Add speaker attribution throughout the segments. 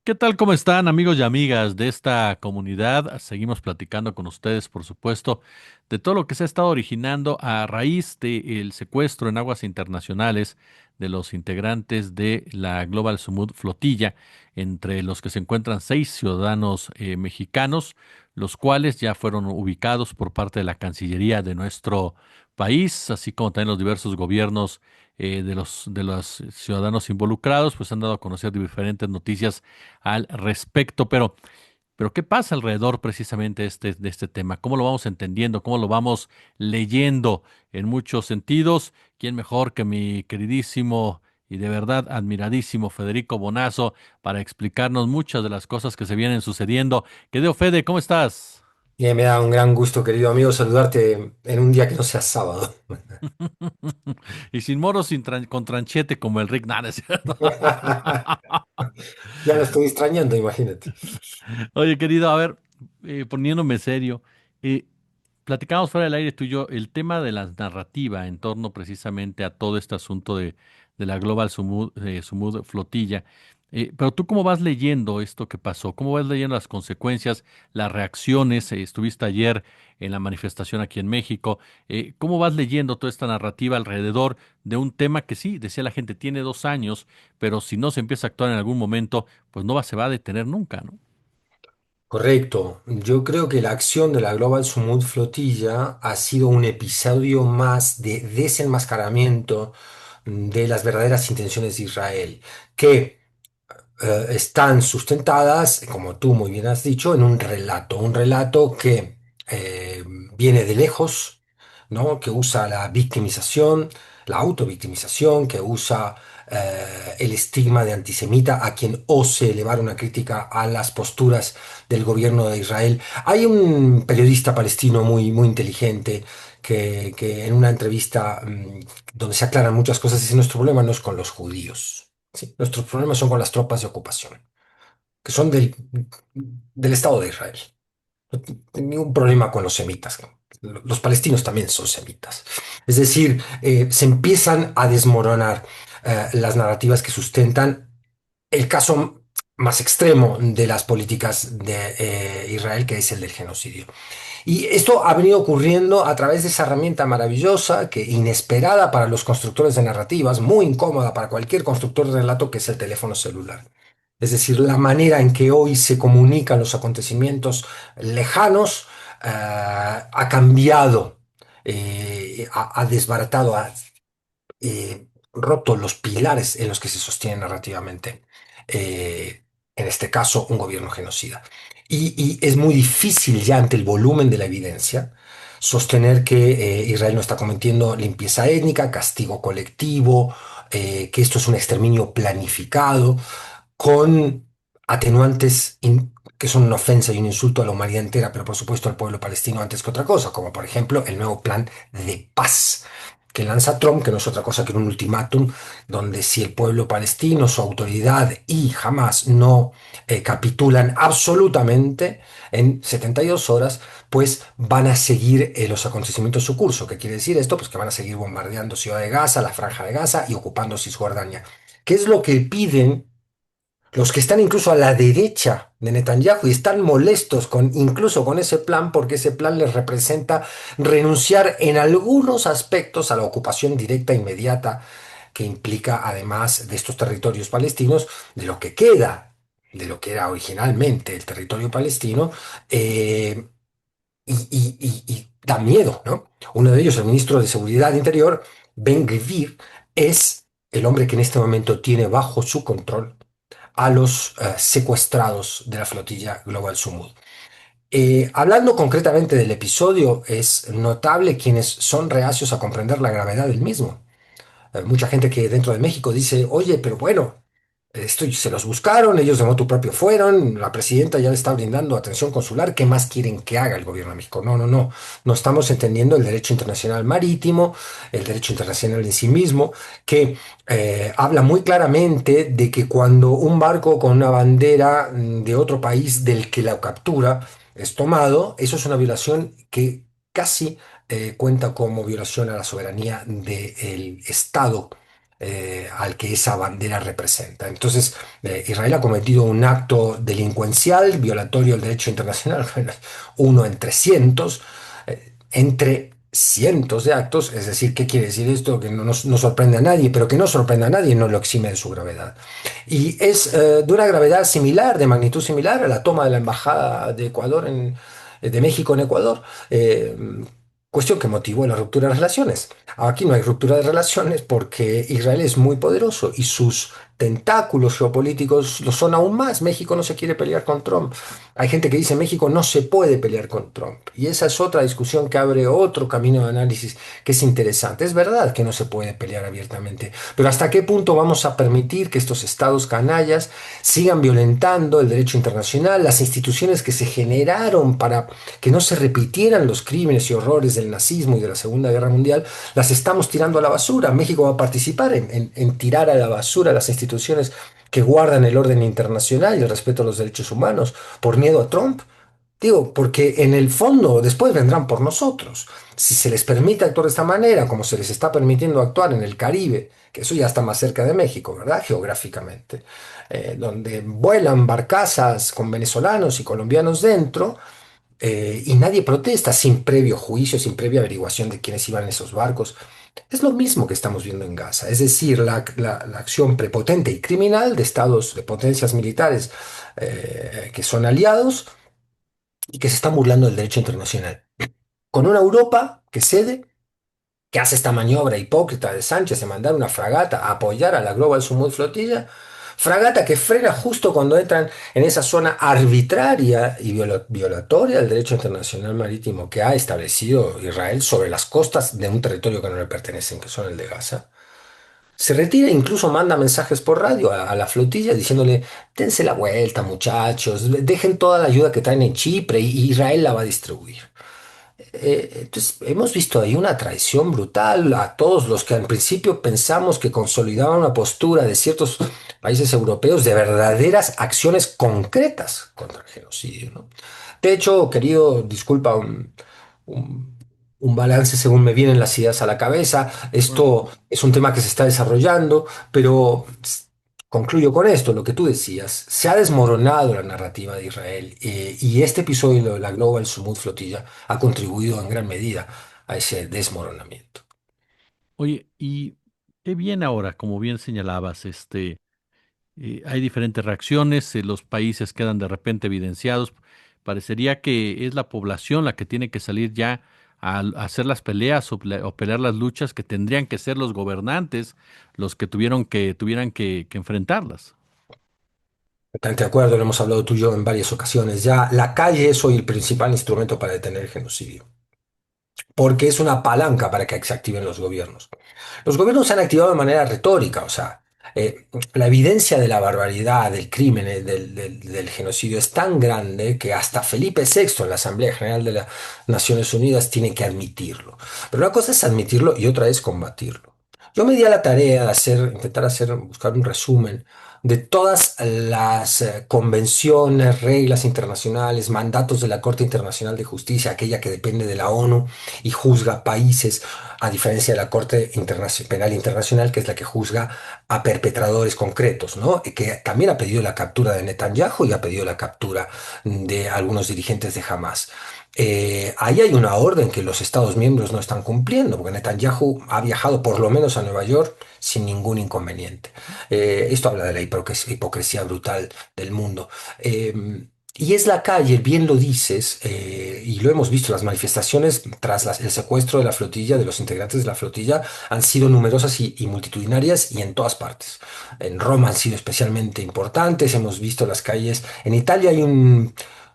Speaker 1: ¿Qué tal? ¿Cómo están, amigos y amigas de esta comunidad? Seguimos platicando con ustedes, por supuesto, de todo lo que se ha estado originando a raíz del secuestro en aguas internacionales de los integrantes de la Global Sumud Flotilla, entre los que se encuentran 6 ciudadanos mexicanos, los cuales ya fueron ubicados por parte de la Cancillería de nuestro país, así como también los diversos gobiernos de los ciudadanos involucrados, pues han dado a conocer diferentes noticias al respecto. Pero ¿qué pasa alrededor precisamente de este tema? ¿Cómo lo vamos entendiendo? ¿Cómo lo vamos leyendo en muchos sentidos? ¿Quién mejor que mi queridísimo y de verdad admiradísimo Federico Bonazo para explicarnos muchas de las cosas que se vienen sucediendo? Querido Fede, ¿cómo estás?
Speaker 2: Me da un gran gusto, querido amigo, saludarte en un día que no sea sábado.
Speaker 1: Y sin moros, con tranchete como el Rick, nada, ¿no es cierto?
Speaker 2: Ya lo estoy extrañando, imagínate.
Speaker 1: Oye, querido, a ver, poniéndome serio, eh, platicamos fuera del aire tú y yo el tema de la narrativa en torno precisamente a todo este asunto de la Global Sumud Flotilla. Pero tú, ¿cómo vas leyendo esto que pasó? ¿Cómo vas leyendo las consecuencias, las reacciones? Estuviste ayer en la manifestación aquí en México. ¿Cómo vas leyendo toda esta narrativa alrededor de un tema que sí, decía la gente, tiene 2 años, pero si no se empieza a actuar en algún momento, pues se va a detener nunca, ¿no?
Speaker 2: Correcto. Yo creo que la acción de la Global Sumud Flotilla ha sido un episodio más de desenmascaramiento de las verdaderas intenciones de Israel, que están sustentadas, como tú muy bien has dicho, en un relato que viene de lejos, ¿no? Que usa la victimización, la autovictimización, que usa el estigma de antisemita a quien ose elevar una crítica a las posturas del gobierno de Israel. Hay un periodista palestino muy inteligente que en una entrevista donde se aclaran muchas cosas dice, nuestro problema no es con los judíos. Sí, nuestros problemas son con las tropas de ocupación, que son del Estado de Israel. No tengo ningún problema con los semitas. Los palestinos también son semitas. Es decir, se empiezan a desmoronar las narrativas que sustentan el caso más extremo de las políticas de Israel, que es el del genocidio. Y esto ha venido ocurriendo a través de esa herramienta maravillosa, que inesperada para los constructores de narrativas, muy incómoda para cualquier constructor de relato, que es el teléfono celular. Es decir, la manera en que hoy se comunican los acontecimientos lejanos ha cambiado, ha desbaratado, ha roto los pilares en los que se sostiene narrativamente, eh, en este caso, un gobierno genocida. Y es muy difícil ya ante el volumen de la evidencia sostener que Israel no está cometiendo limpieza étnica, castigo colectivo, que esto es un exterminio planificado con atenuantes que son una ofensa y un insulto a la humanidad entera, pero por supuesto al pueblo palestino antes que otra cosa, como por ejemplo el nuevo plan de paz que lanza Trump, que no es otra cosa que un ultimátum, donde si el pueblo palestino, su autoridad y jamás no capitulan absolutamente en 72 horas, pues van a seguir los acontecimientos su curso. ¿Qué quiere decir esto? Pues que van a seguir bombardeando Ciudad de Gaza, la Franja de Gaza y ocupando Cisjordania. ¿Qué es lo que piden los que están incluso a la derecha de Netanyahu y están molestos incluso con ese plan porque ese plan les representa renunciar en algunos aspectos a la ocupación directa e inmediata que implica, además de estos territorios palestinos, de lo que queda, de lo que era originalmente el territorio palestino, eh, y da miedo, ¿no? Uno de ellos, el ministro de Seguridad Interior, Ben Gvir, es el hombre que en este momento tiene bajo su control a los secuestrados de la flotilla Global Sumud. Hablando concretamente del episodio, es notable quienes son reacios a comprender la gravedad del mismo. Mucha gente que dentro de México dice, oye, pero bueno, esto se los buscaron, ellos de motu propio fueron, la presidenta ya le está brindando atención consular, ¿qué más quieren que haga el gobierno de México? No, no, no, no estamos entendiendo el derecho internacional marítimo, el derecho internacional en sí mismo, que habla muy claramente de que cuando un barco con una bandera de otro país del que la captura es tomado, eso es una violación que casi cuenta como violación a la soberanía del Estado al que esa bandera representa. Entonces, Israel ha cometido un acto delincuencial, violatorio del derecho internacional, bueno, uno entre cientos, entre cientos de actos, es decir, ¿qué quiere decir esto? Que no sorprende a nadie, pero que no sorprende a nadie no lo exime de su gravedad. Y es de una gravedad similar, de magnitud similar a la toma de la embajada de Ecuador de México en Ecuador. Cuestión que motivó la ruptura de relaciones. Aquí no hay ruptura de relaciones porque Israel es muy poderoso y sus tentáculos geopolíticos lo son aún más. México no se quiere pelear con Trump. Hay gente que dice México no se puede pelear con Trump. Y esa es otra discusión que abre otro camino de análisis que es interesante. Es verdad que no se puede pelear abiertamente, pero ¿hasta qué punto vamos a permitir que estos estados canallas sigan violentando el derecho internacional, las instituciones que se generaron para que no se repitieran los crímenes y horrores del nazismo y de la Segunda Guerra Mundial? Las estamos tirando a la basura. México va a participar en tirar a la basura las instituciones que guardan el orden internacional y el respeto a los derechos humanos por miedo a Trump. Digo, porque en el fondo después vendrán por nosotros. Si se les permite actuar de esta manera, como se les está permitiendo actuar en el Caribe, que eso ya está más cerca de México, ¿verdad? Geográficamente, donde vuelan barcazas con venezolanos y colombianos dentro, y nadie protesta sin previo juicio, sin previa averiguación de quiénes iban en esos barcos. Es lo mismo que estamos viendo en Gaza, es decir, la acción prepotente y criminal de estados, de potencias militares que son aliados y que se están burlando del derecho internacional. Con una Europa que cede, que hace esta maniobra hipócrita de Sánchez de mandar una fragata a apoyar a la Global Summit Flotilla, fragata que frena justo cuando entran en esa zona arbitraria y violatoria del derecho internacional marítimo que ha establecido Israel sobre las costas de un territorio que no le pertenecen, que son el de Gaza. Se retira e incluso manda mensajes por radio a la flotilla diciéndole, dense la vuelta, muchachos, dejen toda la ayuda que traen en Chipre y Israel la va a distribuir. Entonces, hemos visto ahí una traición brutal a todos los que al principio pensamos que consolidaban una postura de ciertos países europeos de verdaderas acciones concretas contra el genocidio, ¿no? De hecho, querido, disculpa, un- un balance según me vienen las ideas a la cabeza. Esto es un tema que se está desarrollando, pero concluyo con esto, lo que tú decías. Se ha desmoronado la narrativa de Israel, y este episodio de la Global Summit Flotilla ha contribuido en gran medida a ese desmoronamiento.
Speaker 1: Oye, y qué bien ahora, como bien señalabas, hay diferentes reacciones, los países quedan de repente evidenciados. Parecería que es la población la que tiene que salir ya a hacer las peleas o pelear las luchas que tendrían que ser los gobernantes los que tuvieran que enfrentarlas.
Speaker 2: Totalmente de acuerdo, lo hemos hablado tú y yo en varias ocasiones ya. La calle es hoy el principal instrumento para detener el genocidio, porque es una palanca para que se activen los gobiernos. Los gobiernos se han activado de manera retórica, o sea, la evidencia de la barbaridad, del crimen, del genocidio es tan grande que hasta Felipe VI en la Asamblea General de las Naciones Unidas tiene que admitirlo. Pero una cosa es admitirlo y otra es combatirlo. Yo me di a la tarea de buscar un resumen de todas las convenciones, reglas internacionales, mandatos de la Corte Internacional de Justicia, aquella que depende de la ONU y juzga países, a diferencia de la Corte Penal Internacional, que es la que juzga a perpetradores concretos, ¿no? Y que también ha pedido la captura de Netanyahu y ha pedido la captura de algunos dirigentes de Hamas. Ahí hay una orden que los Estados miembros no están cumpliendo, porque Netanyahu ha viajado por lo menos a Nueva York sin ningún inconveniente. Esto habla de la hipocresía brutal del mundo. Y es la calle, bien lo dices, y lo hemos visto, las manifestaciones tras el secuestro de la flotilla, de los integrantes de la flotilla, han sido numerosas y multitudinarias y en todas partes. En Roma han sido especialmente importantes, hemos visto las calles. En Italia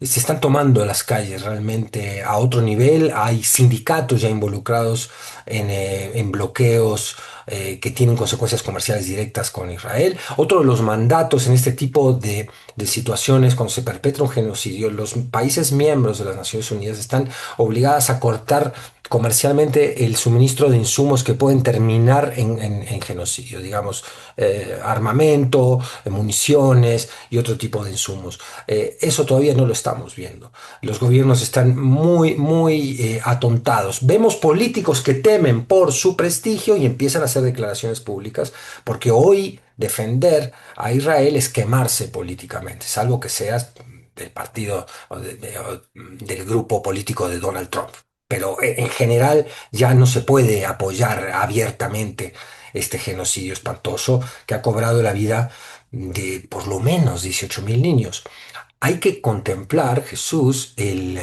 Speaker 2: se están tomando las calles realmente a otro nivel, hay sindicatos ya involucrados en bloqueos que tienen consecuencias comerciales directas con Israel. Otro de los mandatos en este tipo de situaciones, cuando se perpetra un genocidio, los países miembros de las Naciones Unidas están obligadas a cortar comercialmente el suministro de insumos que pueden terminar en genocidio, digamos, armamento, municiones y otro tipo de insumos. Eso todavía no lo estamos viendo. Los gobiernos están muy atontados. Vemos políticos que temen por su prestigio y empiezan a hacer declaraciones públicas, porque hoy defender a Israel es quemarse políticamente, salvo que seas del partido o del grupo político de Donald Trump. Pero en general ya no se puede apoyar abiertamente este genocidio espantoso que ha cobrado la vida de por lo menos 18.000 niños. Hay que contemplar, Jesús, el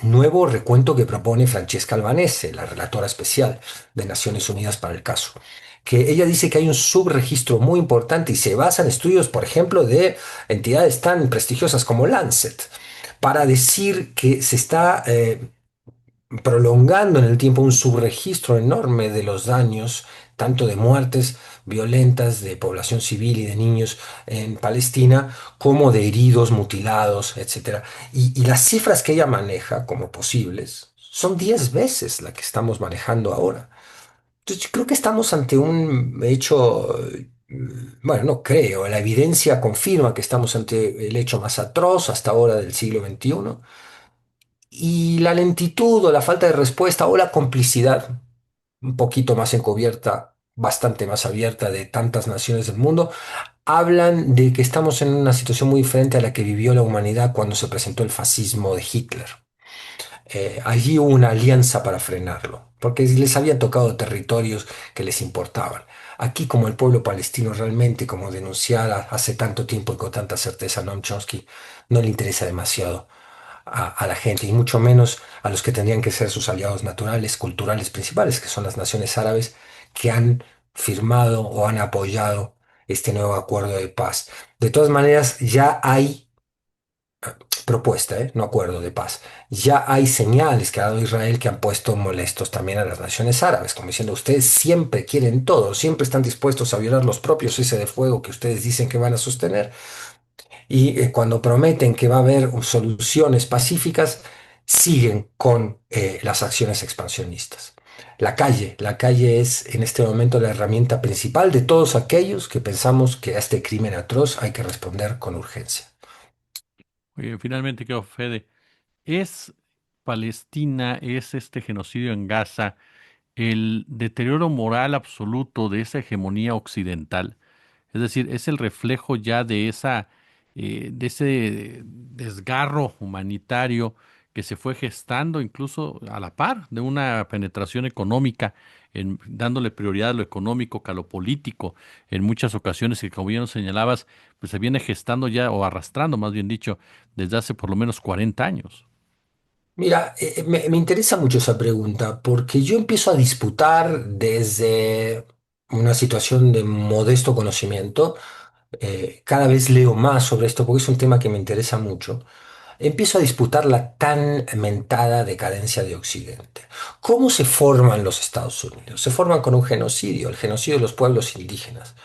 Speaker 2: nuevo recuento que propone Francesca Albanese, la relatora especial de Naciones Unidas para el caso, que ella dice que hay un subregistro muy importante y se basa en estudios, por ejemplo, de entidades tan prestigiosas como Lancet, para decir que se está prolongando en el tiempo un subregistro enorme de los daños, tanto de muertes violentas de población civil y de niños en Palestina, como de heridos, mutilados, etcétera. Y las cifras que ella maneja como posibles son 10 veces la que estamos manejando ahora. Entonces, yo creo que estamos ante un hecho, bueno, no creo, la evidencia confirma que estamos ante el hecho más atroz hasta ahora del siglo XXI. Y la lentitud o la falta de respuesta o la complicidad, un poquito más encubierta, bastante más abierta de tantas naciones del mundo, hablan de que estamos en una situación muy diferente a la que vivió la humanidad cuando se presentó el fascismo de Hitler. Allí hubo una alianza para frenarlo, porque les habían tocado territorios que les importaban. Aquí, como el pueblo palestino realmente, como denunciara hace tanto tiempo y con tanta certeza Noam Chomsky, no le interesa demasiado a la gente y mucho menos a los que tendrían que ser sus aliados naturales, culturales principales, que son las naciones árabes que han firmado o han apoyado este nuevo acuerdo de paz. De todas maneras, ya hay propuesta, no acuerdo de paz. Ya hay señales que ha dado Israel que han puesto molestos también a las naciones árabes, como diciendo, ustedes siempre quieren todo, siempre están dispuestos a violar los propios cese de fuego que ustedes dicen que van a sostener. Y cuando prometen que va a haber soluciones pacíficas, siguen con las acciones expansionistas. La calle es en este momento la herramienta principal de todos aquellos que pensamos que a este crimen atroz hay que responder con urgencia.
Speaker 1: Oye, finalmente quedó Fede. ¿Es Palestina, es este genocidio en Gaza, el deterioro moral absoluto de esa hegemonía occidental? Es decir, es el reflejo ya de de ese desgarro humanitario que se fue gestando incluso a la par de una penetración económica, dándole prioridad a lo económico que a lo político, en muchas ocasiones que, como bien nos señalabas, pues se viene gestando ya, o arrastrando, más bien dicho, desde hace por lo menos 40 años.
Speaker 2: Mira, me interesa mucho esa pregunta porque yo empiezo a disputar desde una situación de modesto conocimiento. Cada vez leo más sobre esto porque es un tema que me interesa mucho. Empiezo a disputar la tan mentada decadencia de Occidente. ¿Cómo se forman los Estados Unidos? Se forman con un genocidio, el genocidio de los pueblos indígenas.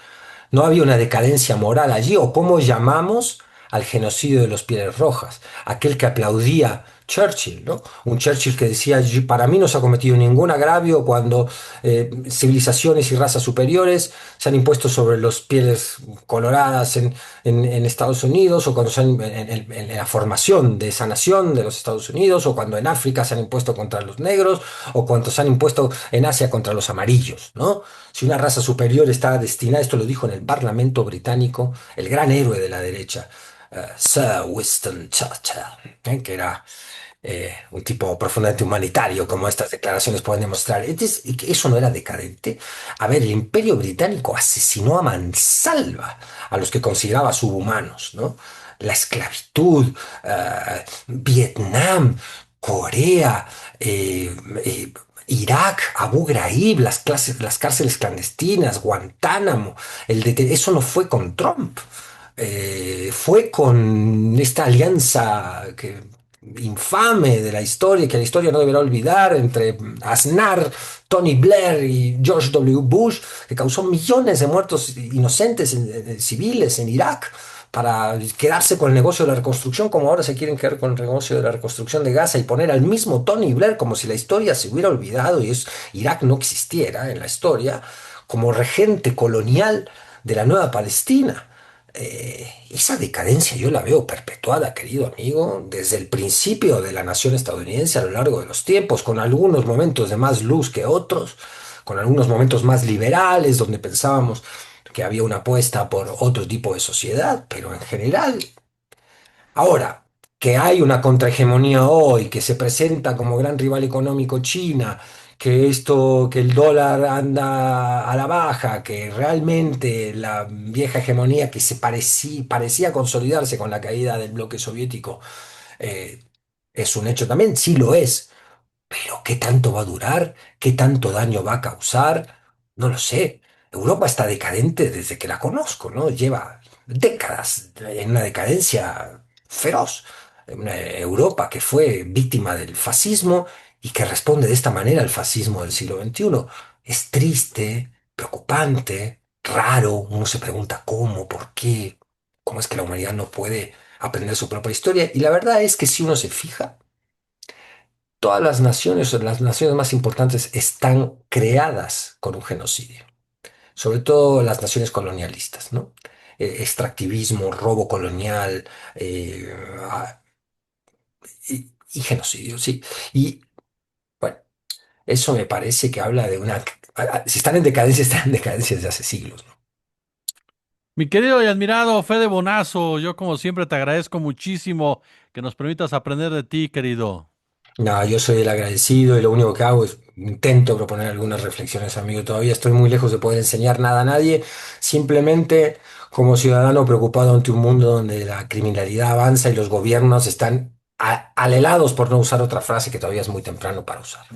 Speaker 2: ¿No había una decadencia moral allí? ¿O cómo llamamos al genocidio de los Pieles Rojas? Aquel que aplaudía Churchill, ¿no? Un Churchill que decía, para mí no se ha cometido ningún agravio cuando civilizaciones y razas superiores se han impuesto sobre los pieles coloradas en Estados Unidos, o cuando se han, en la formación de esa nación de los Estados Unidos, o cuando en África se han impuesto contra los negros, o cuando se han impuesto en Asia contra los amarillos, ¿no? Si una raza superior está destinada, esto lo dijo en el Parlamento británico, el gran héroe de la derecha, Sir Winston Churchill, que era un tipo profundamente humanitario, como estas declaraciones pueden demostrar. Entonces, eso no era decadente. A ver, el Imperio Británico asesinó a mansalva a los que consideraba subhumanos, ¿no? La esclavitud, Vietnam, Corea, Irak, Abu Ghraib, las cárceles clandestinas, Guantánamo, eso no fue con Trump. Fue con esta alianza infame de la historia, que la historia no deberá olvidar, entre Aznar, Tony Blair y George W. Bush, que causó millones de muertos inocentes civiles en Irak, para quedarse con el negocio de la reconstrucción, como ahora se quieren quedar con el negocio de la reconstrucción de Gaza y poner al mismo Tony Blair como si la historia se hubiera olvidado y Irak no existiera en la historia, como regente colonial de la nueva Palestina. Esa decadencia yo la veo perpetuada, querido amigo, desde el principio de la nación estadounidense a lo largo de los tiempos, con algunos momentos de más luz que otros, con algunos momentos más liberales, donde pensábamos que había una apuesta por otro tipo de sociedad, pero en general, ahora que hay una contrahegemonía hoy, que se presenta como gran rival económico China, que esto, que el dólar anda a la baja, que realmente la vieja hegemonía que parecía consolidarse con la caída del bloque soviético, eh, es un hecho también, sí lo es. Pero ¿qué tanto va a durar? ¿Qué tanto daño va a causar? No lo sé. Europa está decadente desde que la conozco, ¿no? Lleva décadas en una decadencia feroz. Una Europa que fue víctima del fascismo y que responde de esta manera al fascismo del siglo XXI. Es triste, preocupante, raro. Uno se pregunta cómo, por qué, cómo es que la humanidad no puede aprender su propia historia. Y la verdad es que si uno se fija, todas las naciones, o las naciones más importantes, están creadas con un genocidio, sobre todo las naciones colonialistas, ¿no? Extractivismo, robo colonial ah, y genocidio, sí. Y bueno, eso me parece que habla de si están en decadencia, están en decadencia desde hace siglos, ¿no?
Speaker 1: Mi querido y admirado Fede Bonazo, yo como siempre te agradezco muchísimo que nos permitas aprender de ti, querido.
Speaker 2: No, yo soy el agradecido y lo único que hago es intento proponer algunas reflexiones, amigo. Todavía estoy muy lejos de poder enseñar nada a nadie, simplemente como ciudadano preocupado ante un mundo donde la criminalidad avanza y los gobiernos están alelados, por no usar otra frase que todavía es muy temprano para usar.